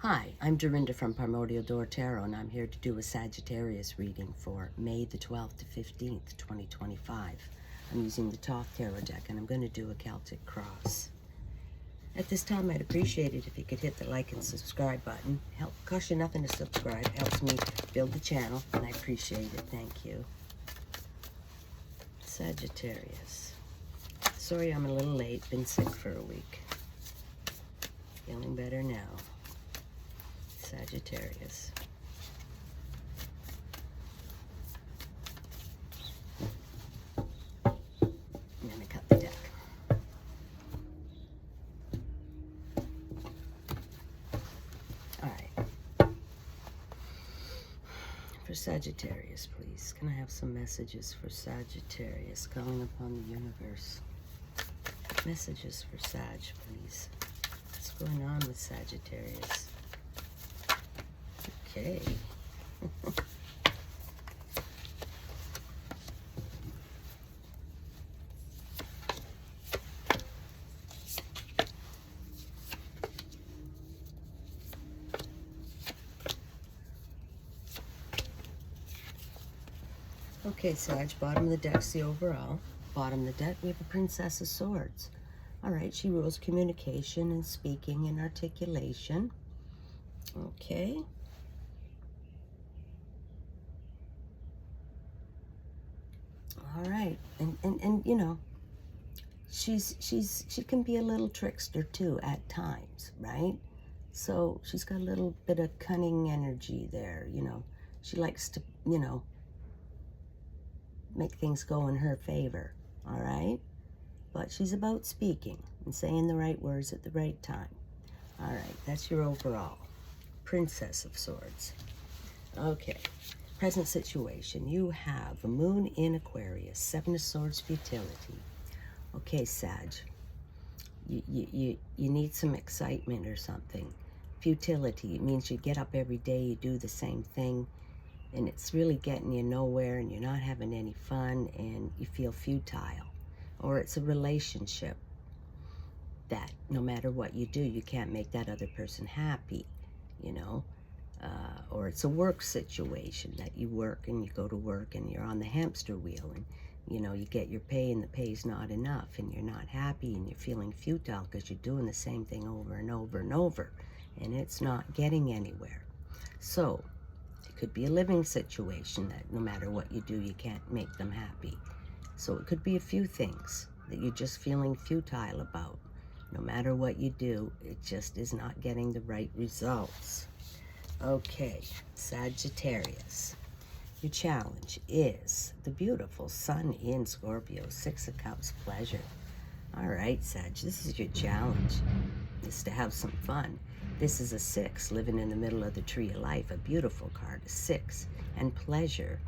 Hi, I'm Dorinda from PrimordialDor Tarot, and I'm here to do a Sagittarius reading for May the 12th to 15th, 2025. I'm using the Thoth Tarot deck, and I'm going to do a Celtic cross. At this time, I'd appreciate it if you could hit the like and subscribe button. Costs you nothing to subscribe. Helps me build the channel, and I appreciate it. Thank you. Sagittarius. Sorry I'm a little late. Been sick for a week. Feeling better now. Sagittarius. I'm going to cut the deck. All right. For Sagittarius, please. Can I have some messages for Sagittarius? Calling upon the universe. Messages for Sag, please. What's going on with Sagittarius? Okay. Okay, Sag, bottom of the deck's the overall. Bottom of the deck, we have a Princess of Swords. All right, she rules communication and speaking and articulation. Okay. All right, and you know, she can be a little trickster too at times, right? So she's got a little bit of cunning energy there, you know. She likes to, you know, make things go in her favor, all right? But she's about speaking and saying the right words at the right time. All right, that's your overall. Princess of Swords. Okay. Present situation, you have a moon in Aquarius, Seven of Swords, futility. Okay, Sag, you need some excitement or something. Futility, it means you get up every day, you do the same thing, and it's really getting you nowhere, and you're not having any fun, and you feel futile. Or it's a relationship that no matter what you do, you can't make that other person happy, you know. Or it's a work situation that you work and you go to work and you're on the hamster wheel and, you know, you get your pay and the pay's not enough and you're not happy and you're feeling futile because you're doing the same thing over and over and over and it's not getting anywhere. So it could be a living situation that no matter what you do, you can't make them happy. So it could be a few things that you're just feeling futile about. No matter what you do, it just is not getting the right results. Okay, Sagittarius. Your challenge is the beautiful Sun in Scorpio, Six of Cups, pleasure. All right, Sag, this is your challenge, is to have some fun. This is a 6, living in the middle of the tree of life, a beautiful card, a 6, and pleasure.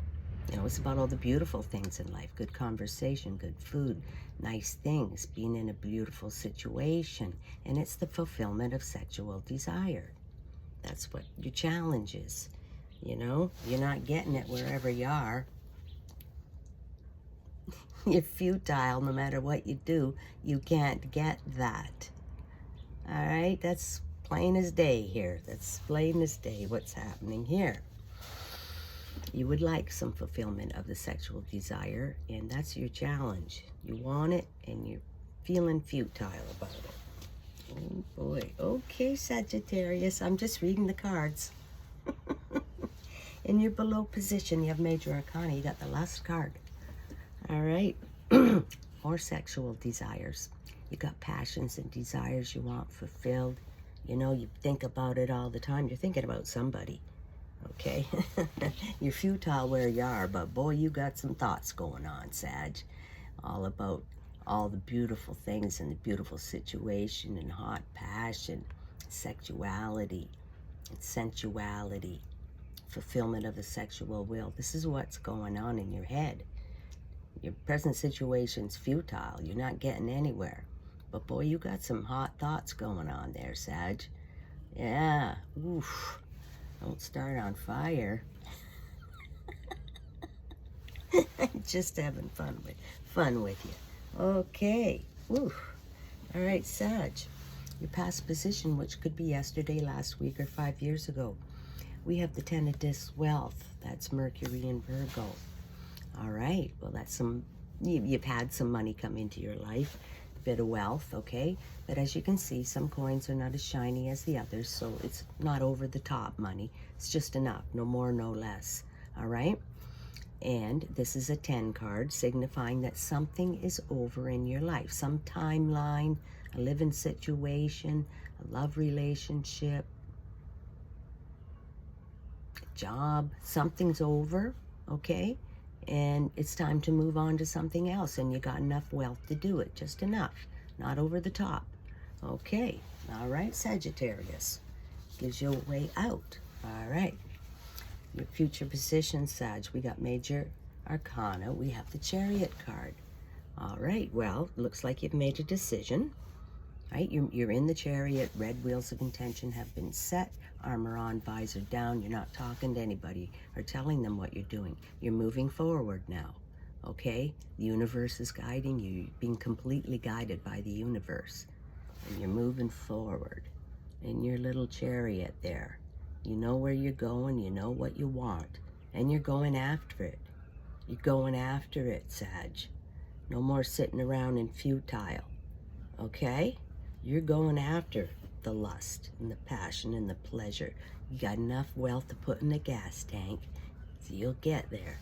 You know, it's about all the beautiful things in life, good conversation, good food, nice things, being in a beautiful situation, and it's the fulfillment of sexual desire. That's what your challenge is, you know? You're not getting it wherever you are. You're futile no matter what you do. You can't get that. All right? That's plain as day here. That's plain as day what's happening here. You would like some fulfillment of the sexual desire, and that's your challenge. You want it, and you're feeling futile about it. Oh boy. Okay, Sagittarius. I'm just reading the cards. In your below position, you have Major Arcana. You got the last card. All right. More sexual desires. You got passions and desires you want fulfilled. You know, you think about it all the time. You're thinking about somebody. Okay? You're futile where you are, but boy, you got some thoughts going on, Sag. All about all the beautiful things and the beautiful situation and hot passion, sexuality and sensuality, fulfillment of the sexual will. This is what's going on in your head. Your present situation's futile. You're not getting anywhere. But boy, you got some hot thoughts going on there, Sag. Yeah. Oof. Don't start on fire. I'm just having fun with you. Okay. Oof. All right, Sag. Your past position, which could be yesterday, last week, or 5 years ago. We have the 10 of Discs wealth. That's Mercury and Virgo. All right. Well, that's you've had some money come into your life. A bit of wealth, okay? But as you can see, some coins are not as shiny as the others, so it's not over the top money. It's just enough. No more, no less. All right? And this is a 10 card, signifying that something is over in your life. Some timeline, a living situation, a love relationship, a job. Something's over, okay? And it's time to move on to something else. And you got enough wealth to do it. Just enough. Not over the top. Okay. All right, Sagittarius. Gives you a way out. All right. Your future position, Sag. We got Major Arcana. We have the Chariot card. All right. Well, looks like you've made a decision. Right? You're in the Chariot. Red wheels of intention have been set. Armor on, visor down. You're not talking to anybody or telling them what you're doing. You're moving forward now. Okay? The universe is guiding you. You're being completely guided by the universe. And you're moving forward in your little chariot there. You know where you're going, you know what you want, and you're going after it. You're going after it, Sag. No more sitting around and futile, okay? You're going after the lust and the passion and the pleasure. You got enough wealth to put in the gas tank, so you'll get there.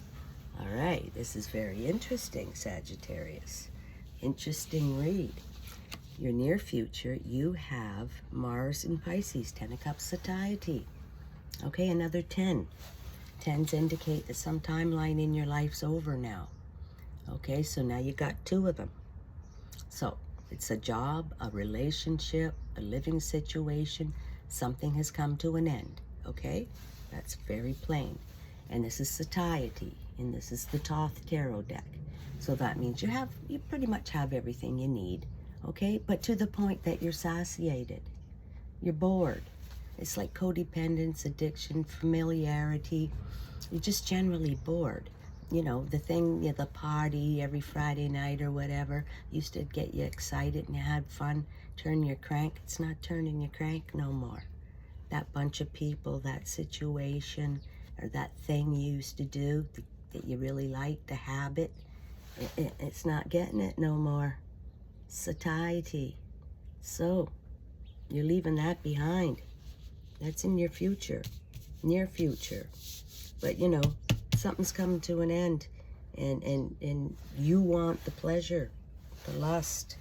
All right, this is very interesting, Sagittarius. Interesting read. Your near future, you have Mars in Pisces, 10 of Cups satiety. Okay, another 10. 10s indicate that some timeline in your life's over now. Okay, so now you got 2 of them. So it's a job, a relationship, a living situation. Something has come to an end. Okay, that's very plain. And this is satiety, and this is the Thoth Tarot deck. So that means you pretty much have everything you need. Okay, but to the point that you're satiated. You're bored. It's like codependence, addiction, familiarity. You're just generally bored. You know, the party every Friday night or whatever used to get you excited and you had fun. Turn your crank. It's not turning your crank no more. That bunch of people, that situation, or that thing you used to do that you really liked, the habit, it's not getting it no more. Satiety. So, you're leaving that behind. That's in your future, near future. But, you know, something's coming to an end. And you want the pleasure, the lust,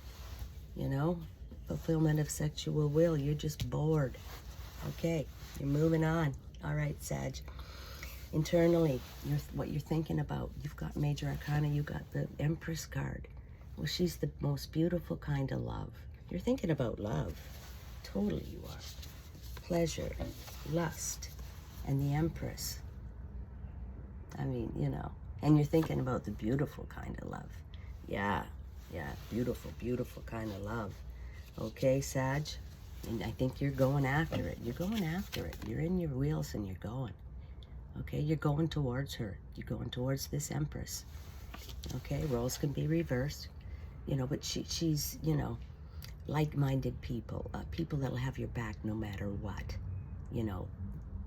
you know, fulfillment of sexual will. You're just bored. Okay, you're moving on. All right, Sag. Internally, what you're thinking about. You've got Major Arcana. You got the Empress card. Well, she's the most beautiful kind of love. You're thinking about love. Totally you are. Pleasure, lust, and the Empress. I mean, you know, and you're thinking about the beautiful kind of love. Yeah, beautiful, beautiful kind of love. Okay, Sag, and I think you're going after it. You're going after it. You're in your wheels and you're going. Okay, you're going towards her. You're going towards this Empress. Okay, roles can be reversed, you know, but she's, you know, like-minded people, people that'll have your back no matter what, you know,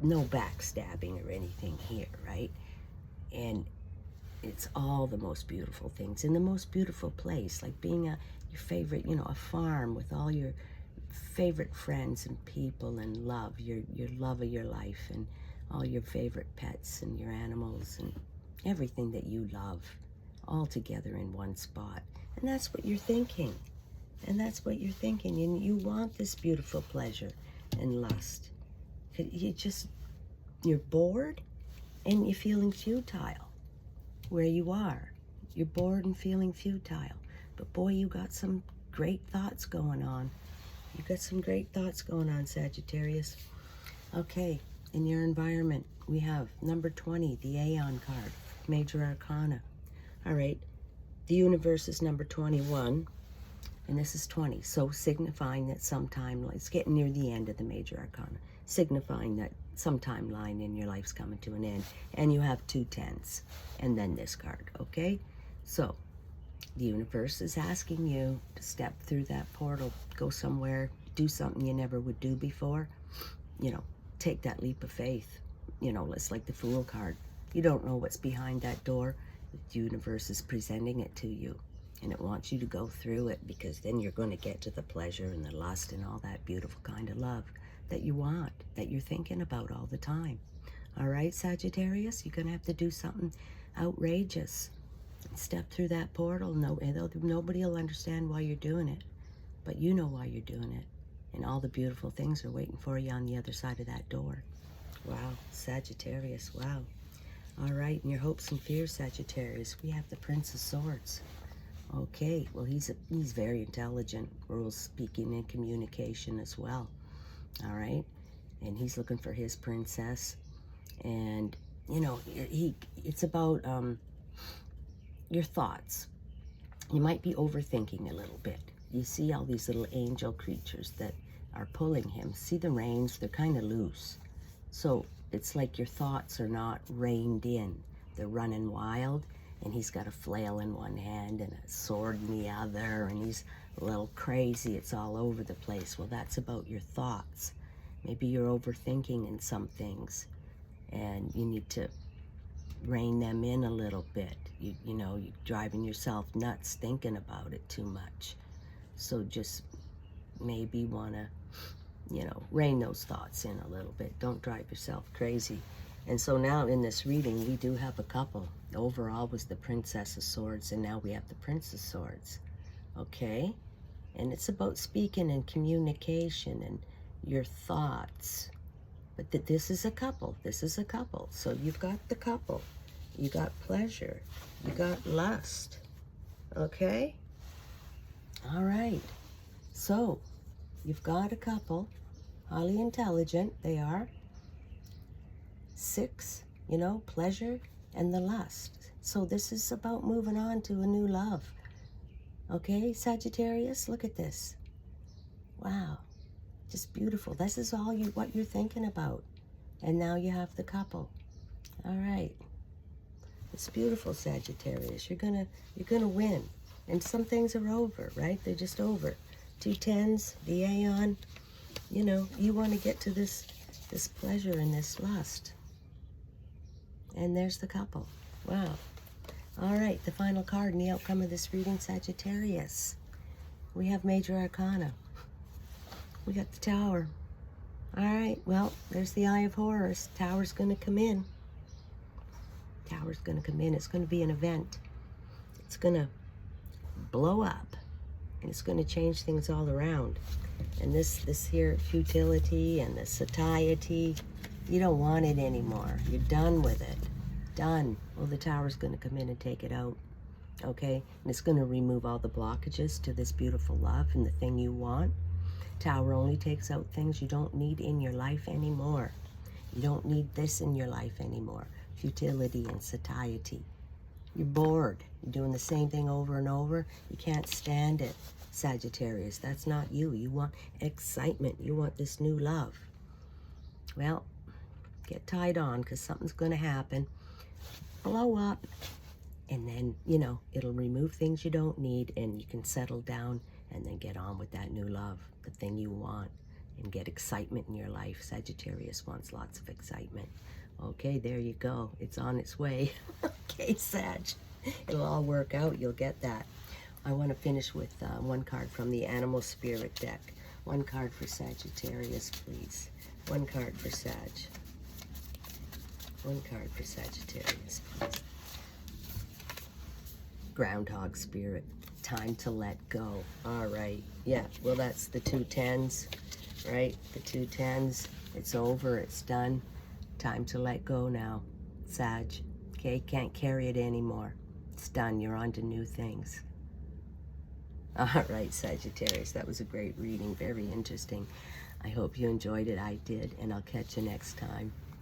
no backstabbing or anything here, right? And it's all the most beautiful things in the most beautiful place, like being your favorite, you know, a farm with all your favorite friends and people and love, your love of your life and all your favorite pets and your animals and everything that you love all together in one spot. And that's what you're thinking. And that's what you're thinking. And you want this beautiful pleasure and lust. You're bored and you're feeling futile where you are. You're bored and feeling futile. But boy, you got some great thoughts going on. You got some great thoughts going on, Sagittarius. Okay, in your environment, we have number 20, the Aeon card, Major Arcana. All right, the universe is number 21. And this is 20, so signifying that sometime, it's getting near the end of the Major Arcana, signifying that some timeline in your life's coming to an end, and you have 2 10s, and then this card, okay? So, the universe is asking you to step through that portal, go somewhere do something you never would do before, you know, take that leap of faith. You know, it's like the Fool card. You don't know what's behind that door. The universe is presenting it to you, and it wants you to go through it, because then you're going to get to the pleasure and the lust and all that beautiful kind of love that you want, that you're thinking about all the time. All right, Sagittarius, you're going to have to do something outrageous. Step through that portal. Nobody will understand why you're doing it, but you know why you're doing it. And all the beautiful things are waiting for you on the other side of that door. Wow, Sagittarius, wow. All right, and your hopes and fears, Sagittarius. We have the Prince of Swords. Okay, well, he's very intelligent, rules speaking and communication as well. All right, and he's looking for his princess. And, you know, it's about your thoughts. You might be overthinking a little bit. You see all these little angel creatures that are pulling him. See the reins? They're kind of loose. So it's like your thoughts are not reined in. They're running wild, and he's got a flail in one hand and a sword in the other, and he's a little crazy. It's all over the place. Well, that's about your thoughts. Maybe you're overthinking in some things, and you need to rein them in a little bit. You know, you're driving yourself nuts thinking about it too much. So just maybe want to, you know, rein those thoughts in a little bit. Don't drive yourself crazy. And so now in this reading, we do have a couple. Overall was the Princess of Swords, and now we have the Prince of Swords. Okay? And it's about speaking and communication and your thoughts. But this is a couple. This is a couple. So you've got the couple. You got pleasure. You got lust. Okay? All right. So you've got a couple. Highly intelligent, they are. 6, you know, pleasure and the lust. So this is about moving on to a new love. Okay, Sagittarius, look at this. Wow. Just beautiful. This is all what you're thinking about. And now you have the couple. All right. It's beautiful, Sagittarius. You're gonna win. And some things are over, right? They're just over. 2 10s, the Aeon. You know, you want to get to this pleasure and this lust. And there's the couple. Wow. All right, the final card in the outcome of this reading, Sagittarius. We have Major Arcana. We got the Tower. All right, well, there's the Eye of Horus. Tower's going to come in. Tower's going to come in. It's going to be an event. It's going to blow up. And it's going to change things all around. And this here futility and the satiety, you don't want it anymore. You're done with it. Done. Well, the Tower's going to come in and take it out. Okay? And it's going to remove all the blockages to this beautiful love and the thing you want. Tower only takes out things you don't need in your life anymore. You don't need this in your life anymore. Futility and satiety. You're bored. You're doing the same thing over and over. You can't stand it, Sagittarius. That's not you. You want excitement. You want this new love. Well, get tied on, because something's going to happen. Blow up. And then, you know, it'll remove things you don't need, and you can settle down and then get on with that new love, the thing you want, and get excitement in your life. Sagittarius wants lots of excitement. Okay, there you go. It's on its way. Okay, Sag. It'll all work out. You'll get that. I want to finish with one card from the Animal Spirit deck. One card for Sagittarius, please. One card for Sag. One card for Sagittarius, please. Groundhog Spirit. Time to let go. All right. Yeah, well, that's the 2 10s, right? The 2 10s. It's over. It's done. Time to let go now, Sag. Okay, can't carry it anymore. It's done. You're on to new things. All right, Sagittarius. That was a great reading. Very interesting. I hope you enjoyed it. I did, and I'll catch you next time.